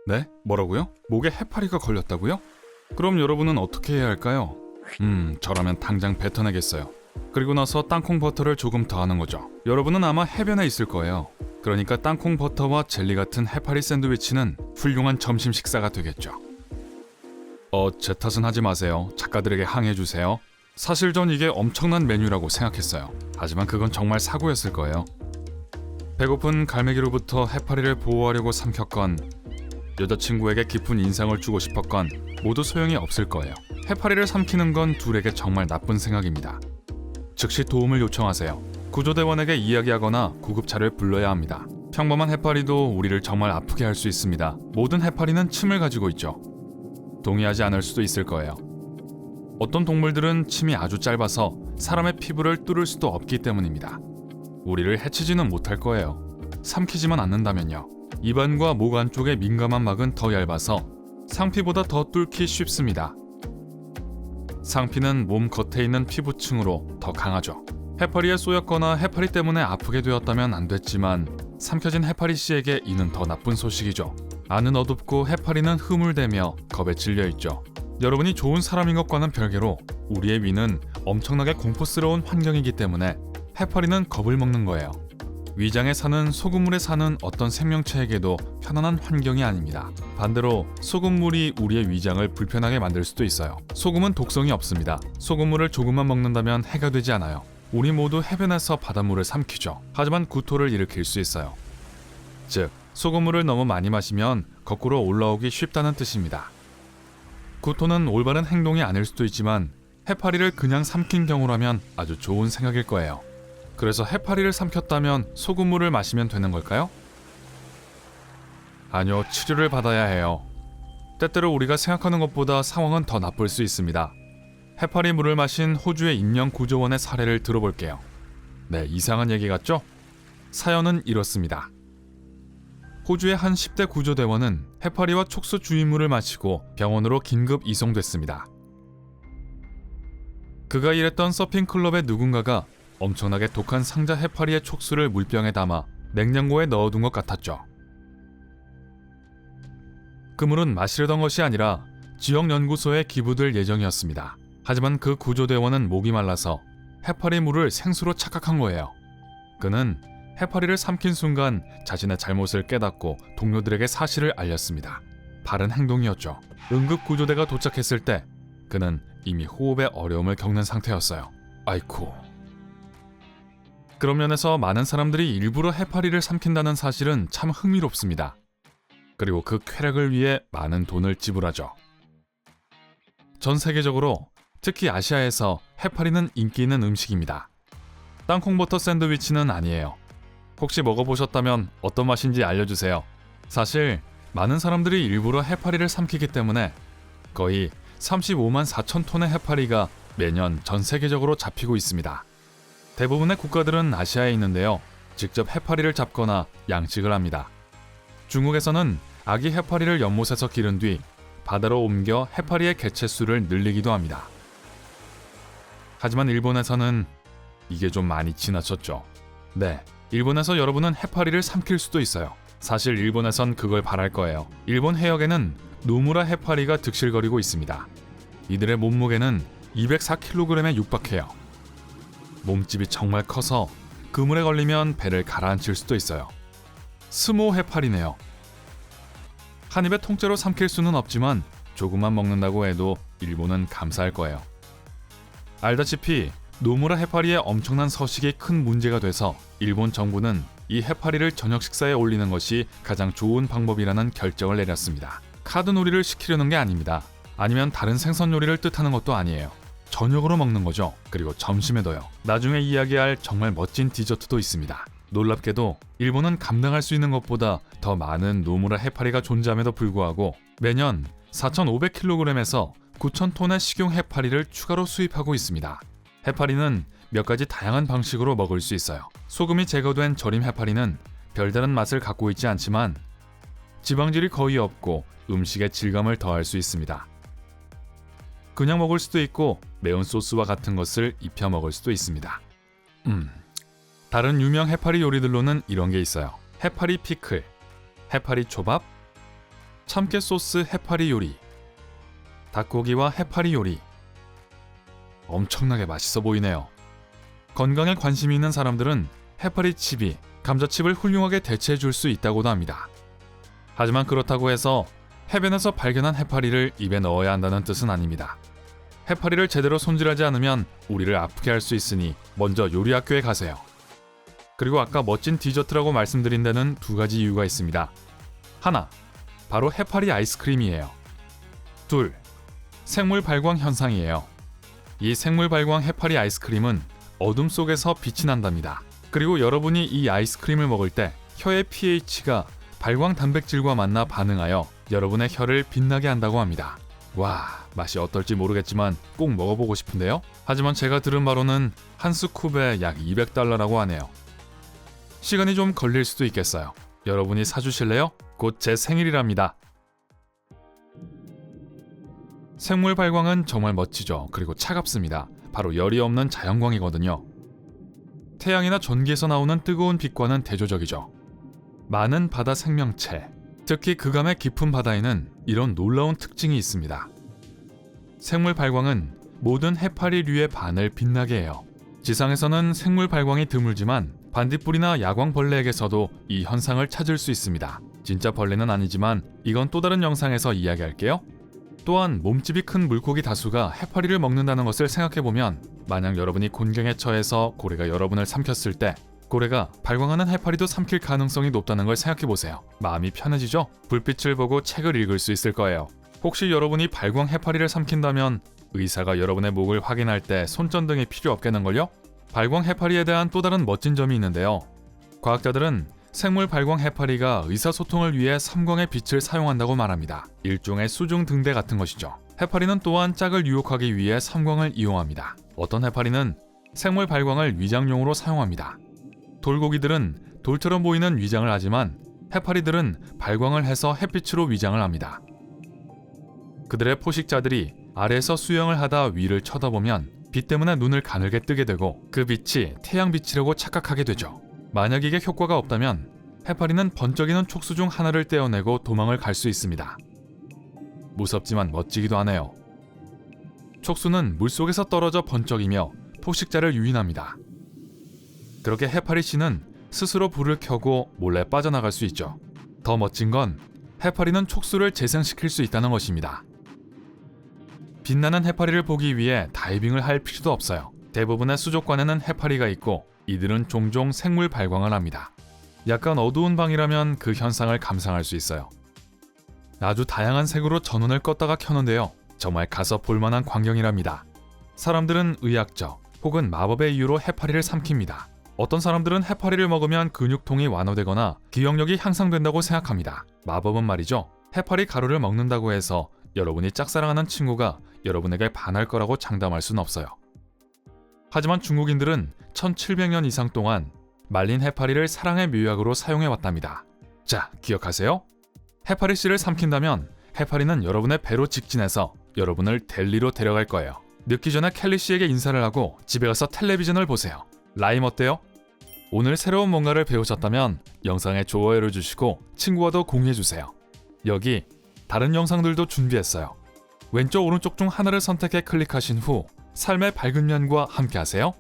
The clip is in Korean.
네? 뭐라고요? 목에 해파리가 걸렸다고요? 그럼 여러분은 어떻게 해야 할까요? 저라면 당장 뱉어내겠어요. 그리고 나서 땅콩 버터를 조금 더하는 거죠. 여러분은 아마 해변에 있을 거예요. 그러니까 땅콩 버터와 젤리 같은 해파리 샌드위치는 훌륭한 점심 식사가 되겠죠. 제 탓은 하지 마세요. 작가들에게 항의해주세요. 사실 전 이게 엄청난 메뉴라고 생각했어요. 하지만 그건 정말 사고였을 거예요. 배고픈 갈매기로부터 해파리를 보호하려고 삼켰건 여자친구에게 깊은 인상을 주고 싶었건 모두 소용이 없을 거예요. 해파리를 삼키는 건 둘에게 정말 나쁜 생각입니다. 즉시 도움을 요청하세요. 구조대원에게 이야기하거나 구급차를 불러야 합니다. 평범한 해파리도 우리를 정말 아프게 할 수 있습니다. 모든 해파리는 침을 가지고 있죠. 동의하지 않을 수도 있을 거예요. 어떤 동물들은 침이 아주 짧아서 사람의 피부를 뚫을 수도 없기 때문입니다. 우리를 해치지는 못할 거예요. 삼키지만 않는다면요. 입안과 목 안쪽의 민감한 막은 더 얇아서 상피보다 더 뚫기 쉽습니다. 상피는 몸 겉에 있는 피부층으로 더 강하죠. 해파리에 쏘였거나 해파리 때문에 아프게 되었다면 안 됐지만 삼켜진 해파리 씨에게 이는 더 나쁜 소식이죠. 안은 어둡고 해파리는 흐물대며 겁에 질려있죠. 여러분이 좋은 사람인 것과는 별개로 우리의 위는 엄청나게 공포스러운 환경이기 때문에 해파리는 겁을 먹는 거예요. 위장에 사는 소금물에 사는 어떤 생명체에게도 편안한 환경이 아닙니다. 반대로 소금물이 우리의 위장을 불편하게 만들 수도 있어요. 소금은 독성이 없습니다. 소금물을 조금만 먹는다면 해가 되지 않아요. 우리 모두 해변에서 바닷물을 삼키죠. 하지만 구토를 일으킬 수 있어요. 즉, 소금물을 너무 많이 마시면 거꾸로 올라오기 쉽다는 뜻입니다. 구토는 올바른 행동이 아닐 수도 있지만 해파리를 그냥 삼킨 경우라면 아주 좋은 생각일 거예요. 그래서 해파리를 삼켰다면 소금물을 마시면 되는 걸까요? 아니요, 치료를 받아야 해요. 때때로 우리가 생각하는 것보다 상황은 더 나쁠 수 있습니다. 해파리 물을 마신 호주의 인명 구조원의 사례를 들어볼게요. 네, 이상한 얘기 같죠? 사연은 이렇습니다. 호주의 한 10대 구조대원은 해파리와 촉수 주입물을 마시고 병원으로 긴급 이송됐습니다. 그가 일했던 서핑클럽의 누군가가 엄청나게 독한 상자 해파리의 촉수를 물병에 담아 냉장고에 넣어둔 것 같았죠. 그 물은 마시려던 것이 아니라 지역 연구소에 기부될 예정이었습니다. 하지만 그 구조대원은 목이 말라서 해파리 물을 생수로 착각한 거예요. 그는 해파리를 삼킨 순간 자신의 잘못을 깨닫고 동료들에게 사실을 알렸습니다. 바른 행동이었죠. 응급구조대가 도착했을 때 그는 이미 호흡에 어려움을 겪는 상태였어요. 아이쿠. 그런 면에서 많은 사람들이 일부러 해파리를 삼킨다는 사실은 참 흥미롭습니다. 그리고 그 쾌락을 위해 많은 돈을 지불하죠. 전 세계적으로 특히 아시아에서 해파리는 인기 있는 음식입니다. 땅콩버터 샌드위치는 아니에요. 혹시 먹어보셨다면 어떤 맛인지 알려주세요. 사실 많은 사람들이 일부러 해파리를 삼키기 때문에 거의 35만 4천 톤의 해파리가 매년 전 세계적으로 잡히고 있습니다. 대부분의 국가들은 아시아에 있는데요. 직접 해파리를 잡거나 양식을 합니다. 중국에서는 아기 해파리를 연못에서 기른 뒤 바다로 옮겨 해파리의 개체수를 늘리기도 합니다. 하지만 일본에서는 이게 좀 많이 지나쳤죠. 네, 일본에서 여러분은 해파리를 삼킬 수도 있어요. 사실 일본에선 그걸 바랄 거예요. 일본 해역에는 노무라 해파리가 득실거리고 있습니다. 이들의 몸무게는 204kg에 육박해요. 몸집이 정말 커서 그물에 걸리면 배를 가라앉힐 수도 있어요. 스모 해파리네요. 한 입에 통째로 삼킬 수는 없지만 조금만 먹는다고 해도 일본은 감사할 거예요. 알다시피 노무라 해파리의 엄청난 서식이 큰 문제가 돼서 일본 정부는 이 해파리를 저녁 식사에 올리는 것이 가장 좋은 방법이라는 결정을 내렸습니다. 카드놀이를 시키려는 게 아닙니다. 아니면 다른 생선 요리를 뜻하는 것도 아니에요. 저녁으로 먹는 거죠. 그리고 점심에도요. 나중에 이야기할 정말 멋진 디저트도 있습니다. 놀랍게도 일본은 감당할 수 있는 것보다 더 많은 노무라 해파리가 존재함에도 불구하고 매년 4,500kg에서 9,000톤의 식용 해파리를 추가로 수입하고 있습니다. 해파리는 몇 가지 다양한 방식으로 먹을 수 있어요. 소금이 제거된 절임 해파리는 별다른 맛을 갖고 있지 않지만 지방질이 거의 없고 음식의 질감을 더할 수 있습니다. 그냥 먹을 수도 있고 매운 소스와 같은 것을 입혀 먹을 수도 있습니다. 다른 유명 해파리 요리들로는 이런 게 있어요. 해파리 피클, 해파리 초밥, 참깨 소스 해파리 요리, 닭고기와 해파리 요리. 엄청나게 맛있어 보이네요. 건강에 관심이 있는 사람들은 해파리 칩이 감자칩을 훌륭하게 대체해 줄 수 있다고도 합니다. 하지만 그렇다고 해서 해변에서 발견한 해파리를 입에 넣어야 한다는 뜻은 아닙니다. 해파리를 제대로 손질하지 않으면 우리를 아프게 할 수 있으니 먼저 요리학교에 가세요. 그리고 아까 멋진 디저트라고 말씀드린 데는 두 가지 이유가 있습니다. 하나, 바로 해파리 아이스크림이에요. 둘, 생물 발광 현상이에요. 이 생물 발광 해파리 아이스크림은 어둠 속에서 빛이 난답니다. 그리고 여러분이 이 아이스크림을 먹을 때 혀의 pH가 발광 단백질과 만나 반응하여 여러분의 혀를 빛나게 한다고 합니다. 와, 맛이 어떨지 모르겠지만 꼭 먹어보고 싶은데요. 하지만 제가 들은 바로는 한 스쿱에 약 $200라고 하네요. 시간이 좀 걸릴 수도 있겠어요. 여러분이 사주실래요? 곧 제 생일이랍니다. 생물 발광은 정말 멋지죠. 그리고 차갑습니다. 바로 열이 없는 자연광이거든요. 태양이나 전기에서 나오는 뜨거운 빛과는 대조적이죠. 많은 바다 생명체, 특히 극암의 깊은 바다에는 이런 놀라운 특징이 있습니다. 생물 발광은 모든 해파리류의 반을 빛나게 해요. 지상에서는 생물 발광이 드물지만 반딧불이나 야광벌레에게서도 이 현상을 찾을 수 있습니다. 진짜 벌레는 아니지만 이건 또 다른 영상에서 이야기할게요. 또한 몸집이 큰 물고기 다수가 해파리를 먹는다는 것을 생각해보면 만약 여러분이 곤경에 처해서 고래가 여러분을 삼켰을 때 고래가 발광하는 해파리도 삼킬 가능성이 높다는 걸 생각해보세요. 마음이 편해지죠? 불빛을 보고 책을 읽을 수 있을 거예요. 혹시 여러분이 발광 해파리를 삼킨다면 의사가 여러분의 목을 확인할 때 손전등이 필요 없겠는걸요? 발광 해파리에 대한 또 다른 멋진 점이 있는데요. 과학자들은 생물 발광 해파리가 의사소통을 위해 삼광의 빛을 사용한다고 말합니다. 일종의 수중 등대 같은 것이죠. 해파리는 또한 짝을 유혹하기 위해 삼광을 이용합니다. 어떤 해파리는 생물 발광을 위장용으로 사용합니다. 돌고기들은 돌처럼 보이는 위장을 하지만 해파리들은 발광을 해서 햇빛으로 위장을 합니다. 그들의 포식자들이 아래에서 수영을 하다 위를 쳐다보면 빛 때문에 눈을 가늘게 뜨게 되고 그 빛이 태양빛이라고 착각하게 되죠. 만약 이게 효과가 없다면 해파리는 번쩍이는 촉수 중 하나를 떼어내고 도망을 갈 수 있습니다. 무섭지만 멋지기도 하네요. 촉수는 물속에서 떨어져 번쩍이며 포식자를 유인합니다. 그렇게 해파리 씨는 스스로 불을 켜고 몰래 빠져나갈 수 있죠. 더 멋진 건 해파리는 촉수를 재생시킬 수 있다는 것입니다. 빛나는 해파리를 보기 위해 다이빙을 할 필요도 없어요. 대부분의 수족관에는 해파리가 있고 이들은 종종 생물 발광을 합니다. 약간 어두운 방이라면 그 현상을 감상할 수 있어요. 아주 다양한 색으로 전원을 껐다가 켜는데요. 정말 가서 볼만한 광경이랍니다. 사람들은 의학적 혹은 마법의 이유로 해파리를 삼킵니다. 어떤 사람들은 해파리를 먹으면 근육통이 완화되거나 기억력이 향상된다고 생각합니다. 마법은 말이죠. 해파리 가루를 먹는다고 해서 여러분이 짝사랑하는 친구가 여러분에게 반할 거라고 장담할 순 없어요. 하지만 중국인들은 1700년 이상 동안 말린 해파리를 사랑의 묘약으로 사용해왔답니다. 자, 기억하세요? 해파리 씨를 삼킨다면 해파리는 여러분의 배로 직진해서 여러분을 델리로 데려갈 거예요. 늦기 전에 켈리 씨에게 인사를 하고 집에 가서 텔레비전을 보세요. 라임 어때요? 오늘 새로운 뭔가를 배우셨다면 영상에 좋아요를 주시고 친구와도 공유해주세요. 여기 다른 영상들도 준비했어요. 왼쪽 오른쪽 중 하나를 선택해 클릭하신 후 삶의 밝은 면과 함께 하세요.